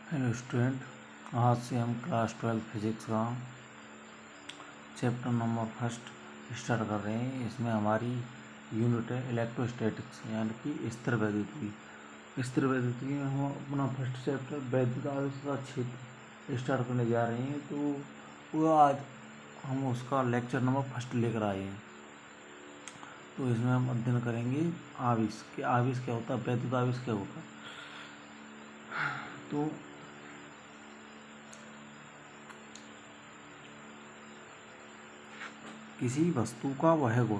Hello student, आज से हम क्लास 12 फिजिक्स का चैप्टर नंबर फर्स्ट स्टार्ट कर रहे हैं। इसमें हमारी यूनिट है इलेक्ट्रोस्टैटिक्स, यानी कि स्थिर वैद्युतिकी। स्थिर वैद्युतिकी में हम अपना फर्स्ट चैप्टर वैद्युत आवेश का क्षेत्र स्टार्ट करने जा रहे हैं। तो वो आज हम उसका लेक्चर नंबर फर्स्ट लेकर आए हैं। तो इसमें हम अध्ययन करेंगे आवेश कि आवेश क्या होता है, वैद्युत आवेश क्या होता है। तो किसी वस्तु का वह गुण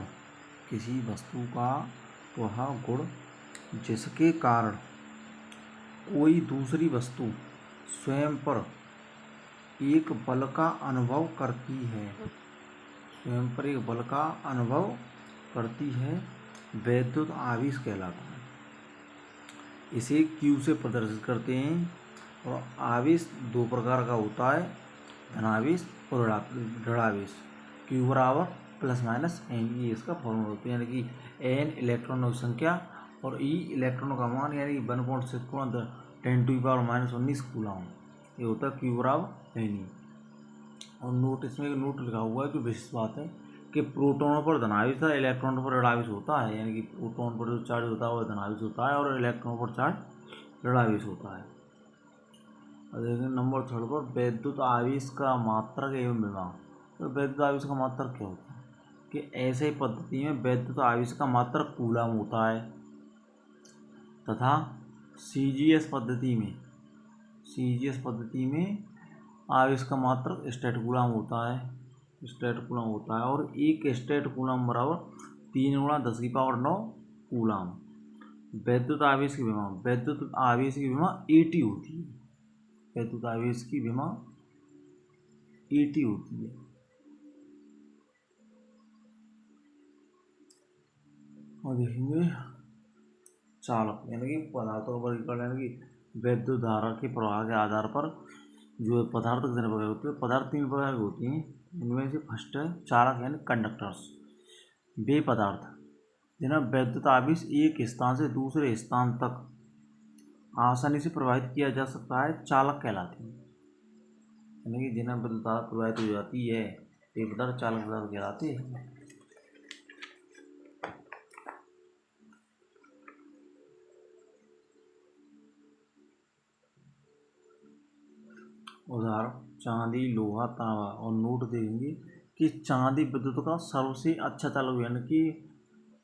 जिसके कारण कोई दूसरी वस्तु स्वयं पर एक बल का अनुभव करती है वैद्युत आवेश कहलाता है। इसे Q से प्रदर्शित करते हैं। और आवेश दो प्रकार का होता है, धनावेश और ऋणावेश। Q बराबर प्लस माइनस n, ये इसका फॉर्मूला होता है, यानी कि n इलेक्ट्रॉनों की संख्या और E इलेक्ट्रॉनों का मान, यानी कि 1.6 × 10⁻⁻19 कूलम। ये होता है Q बराबर n। और नोट, इसमें नोट लिखा हुआ है कि विशेष बात है कि प्रोटोनों पर धनावेश है, इलेक्ट्रॉनों पर ऋणावेश होता है। यानी कि प्रोटोन पर जो चार्ज होता है वो धनावेश होता है और इलेक्ट्रॉन पर चार्ज ऋणावेश होता है। और देखिए नंबर 3 पर वैद्युत आवेश का मात्रक एवं विभव। तो वैद्युत आवेश का मात्रक क्या होता है कि ऐसे पद्धति में वैद्युत आवेश का मात्रक कूलम होता है, तथा CGS पद्धति में आवेश का मात्रक स्टेट कूलम होता है। और एक स्टेट कूलम बराबर 3 × 10⁹ कूलम। वैद्युत आवेश की विभव AT होती है। वैद्युत आवेश की विभव AT होती है। और देखेंगे चालक, यानी कि पदार्थों का वर्गीकरण, यानी कि वैद्युत धारा के प्रवाह के आधार पर जो पदार्थ कितने प्रकार होते हैं। पदार्थ 3 प्रकार के होती हैं। इनमें से फर्स्ट है चालक, यानी कंडक्टर्स। वे पदार्थ जिन्हें वैद्युत आवेश एक स्थान से दूसरे स्थान तक आसानी से प्रवाहित किया जा सकता है, चालक कहलाते हैं। यानी कि जिन्हें विद्युत धारा प्रवाहित हो जाती है ये पदार्थ चालक पदार्थ कहलाते हैं। उदाहरण चांदी, लोहा, तांबा। और नोट देंगे कि चांदी विद्युत का सबसे अच्छा चालक, यानी कि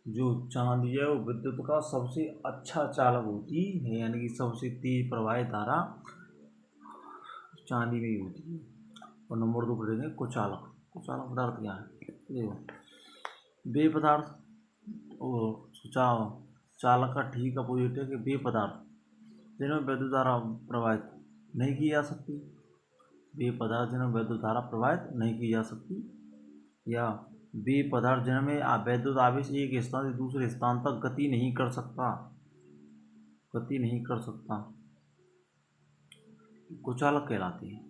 जो चांदी है वो विद्युत का सबसे अच्छा चालक होती है, यानी कि सबसे तेज प्रवाहित धारा चांदी में ही होती है। और नंबर 2 पर देंगे कुचालक पदार्थ क्या है। देखो वे पदार्थ और चालक का ठीक अपोजिट है कि वे पदार्थ जिनमें विद्युत धारा प्रवाहित नहीं की जा सकती, वे पदार्थ जिनमें विद्युत धारा प्रवाहित नहीं की जा सकती, या वे पदार्थ जिनमें वैद्युत आवेश एक स्थान से दूसरे स्थान तक गति नहीं कर सकता कुचालक कहलाते हैं।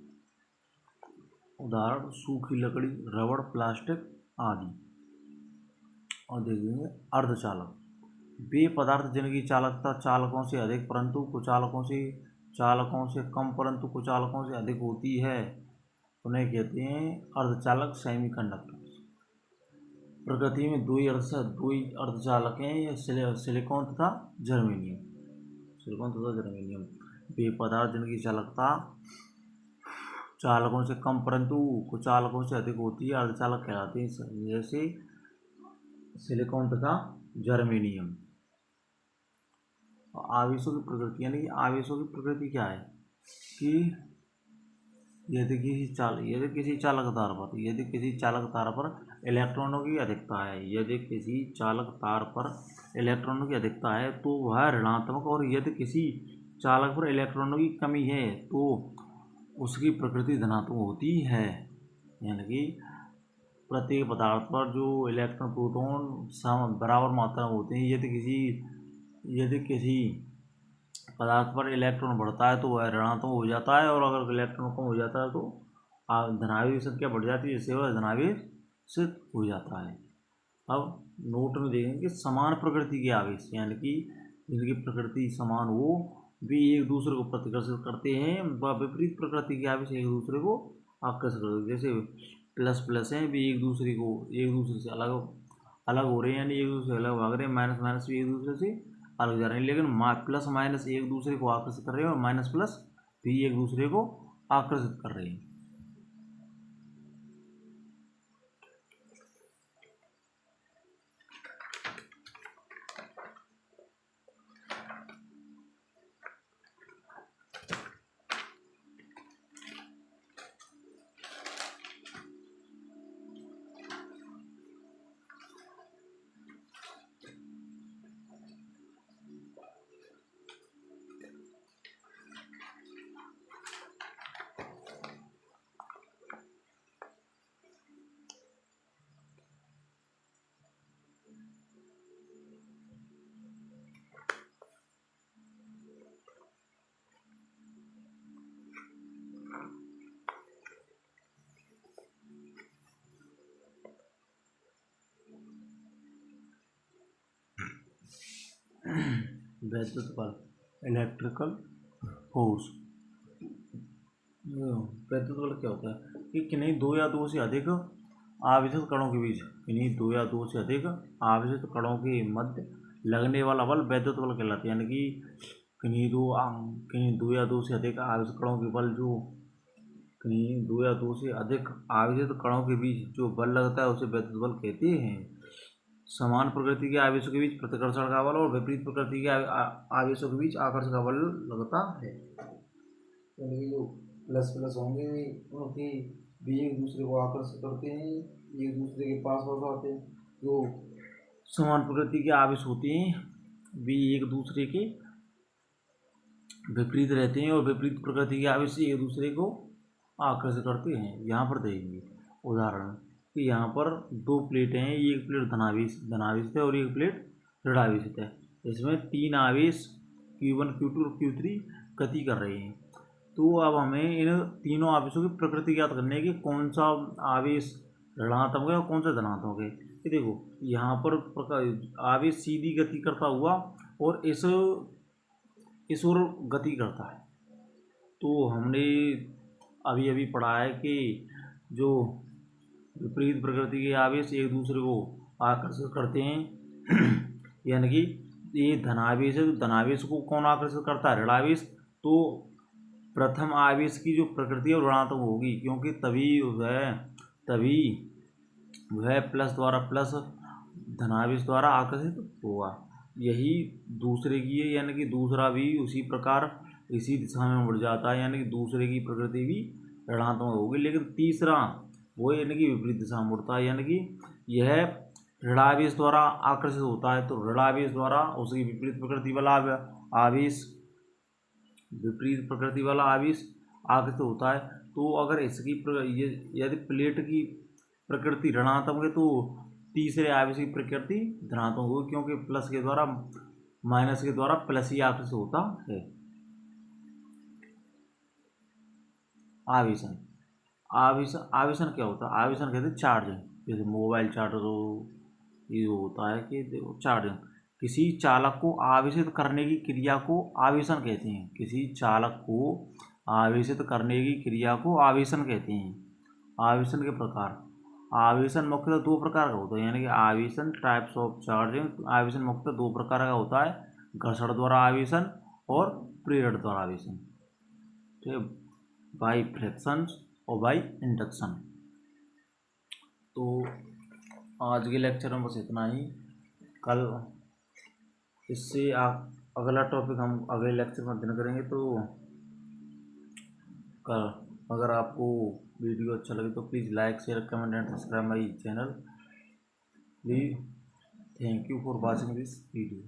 उदाहरण सूखी लकड़ी, रबड़, प्लास्टिक आदि। और देखेंगे अर्धचालक। वे पदार्थ जिनकी चालकता चालकों से अधिक परंतु चालकों से कम परंतु कुचालकों से अधिक होती है, उन्हें कहते हैं अर्धचालक, सेमीकंडक्टर। प्रकृति में दो ही अर्धचालक हैं, ये सिलिकॉन तथा जर्मेनियम। वे पदार्थ जिनकी चालकता चालकों से कम परंतु कुचालकों से अधिक होती है अर्धचालक कहलाते हैं, जैसे सिलिकॉन तथा जर्मेनियम। आवेशों की प्रकृति, यानी कि आवेशों की प्रकृति क्या है कि यदि किसी चालक तार पर इलेक्ट्रॉनों की अधिकता है तो वह ऋणात्मक, और यदि किसी चालक पर इलेक्ट्रॉनों की कमी है तो उसकी प्रकृति धनात्मक होती है। यानी कि प्रत्येक पदार्थ पर जो इलेक्ट्रॉन प्रोटॉन बराबर मात्रा में होते हैं। यदि किसी पदार्थ पर इलेक्ट्रॉन बढ़ता है तो वह ऋणात्मक हो जाता है, और अगर इलेक्ट्रॉन कम हो जाता है तो धनावेश संख्या बढ़ जाती है, जिससे वह धनावेशित हो जाता है। अब नोट में देखेंगे कि समान प्रकृति के आवेश, यानी कि जिनकी प्रकृति समान हो भी एक दूसरे को प्रतिकर्षित करते हैं, व विपरीत प्रकृति के आवेश एक दूसरे को आकर्षित करते हैं। जैसे प्लस प्लस हैं भी एक दूसरे से अलग अलग हो रहे हैं, यानी एक दूसरे से अलग भाग रहे हैं। माइनस माइनस भी एक दूसरे से अलग जा रहे हैं, लेकिन प्लस माइनस एक दूसरे को आकर्षित कर रहे हैं और माइनस प्लस भी एक दूसरे को आकर्षित कर रहे हैं। वैद्युत बल, इलेक्ट्रिकल फोर्स। वैद्युत बल क्या होता है कि किन्हीं दो या दो से अधिक आवेशित कणों के बीच, किन्हीं दो या दो से अधिक आवेशित कणों के मध्य लगने वाला बल वैद्युत बल कहलाता है। यानी कि किन्हीं दो या दो से अधिक आवेशित कणों के बल जो किन्हीं दो या दो से अधिक आवेशित कणों के बीच जो बल लगता है उसे वैद्युत बल कहते हैं। समान प्रकृति के आवेशों के बीच प्रतिकर्षण का बल और विपरीत प्रकृति के आवेशों के बीच आकर्षण का बल लगता है। यानी कि जो प्लस प्लस होंगे उनके भी एक दूसरे को आकर्षित करते हैं, एक दूसरे के पास आते हैं। जो समान प्रकृति के आवेश होते हैं भी एक दूसरे के विपरीत रहते हैं और विपरीत प्रकृति के आवेश एक दूसरे को आकर्षित करते हैं। यहाँ पर देखेंगे उदाहरण कि यहाँ पर दो प्लेटें हैं, एक प्लेट धनावेशित है और एक प्लेट ऋणावेशित है। इसमें तीन आवेश Q1 Q2 और Q3 गति कर रहे हैं। तो अब हमें इन तीनों आवेशों की प्रकृति ज्ञात करनी है कि कौन सा आवेश ऋणात्मक है और कौन सा धनात्मक है। ये देखो यहाँ पर आवेश सीधी गति करता हुआ और इस ओर गति करता है। तो हमने अभी अभी पढ़ा है कि जो विपरीत प्रकृति के आवेश एक दूसरे को आकर्षित करते हैं यानी कि ये धनावेश है, धनावेश को कौन आकर्षित करता है? ऋणावेश। तो प्रथम आवेश की जो प्रकृति है ऋणात्मक होगी, क्योंकि तभी वह प्लस द्वारा प्लस धनावेश द्वारा आकर्षित होगा। यही दूसरे की है, यानी कि दूसरा भी उसी प्रकार इसी दिशा में बढ़ जाता है, यानी कि दूसरे की प्रकृति भी ऋणात्मक होगी। लेकिन तीसरा वो यानी कि विपरीत दिशा में मुड़ता है, यानी कि यह ऋणावेश द्वारा आकर्षित होता है। तो ऋणावेश द्वारा उसकी विपरीत प्रकृति वाला आवेश आकर्षित होता है। तो अगर इसकी यदि प्लेट की प्रकृति ऋणात्मक है तो तीसरे आवेश की प्रकृति धनात्मक होगी, क्योंकि प्लस के द्वारा माइनस के द्वारा प्लस ही आकर्षित होता है। आवेशन क्या होता है? आवेशन कहते हैं चार्जिंग। जैसे मोबाइल चार्जर हो, ये होता है कि चार्जिंग। किसी चालक को आवेशित करने की क्रिया को आवेशन कहते हैं। किसी चालक को आवेशित करने की क्रिया को आवेशन कहते हैं। आवेशन के प्रकार, आवेशन मुख्यतः दो प्रकार का होता है, यानी कि आवेशन टाइप्स ऑफ चार्जिंग। आवेशन मुख्यतः दो प्रकार का होता है, घर्षण द्वारा आवेशन और प्रेरण द्वारा आवेशन। ठीक है, बाई फ्रिक्शन और बाई इंडक्शन। तो आज के लेक्चर में बस इतना ही। कल इससे अगला टॉपिक हम अगले लेक्चर में अध्ययन करेंगे। तो कल अगर आपको वीडियो अच्छा लगे तो please like share comment and subscribe my channel. Please thank you for watching this video.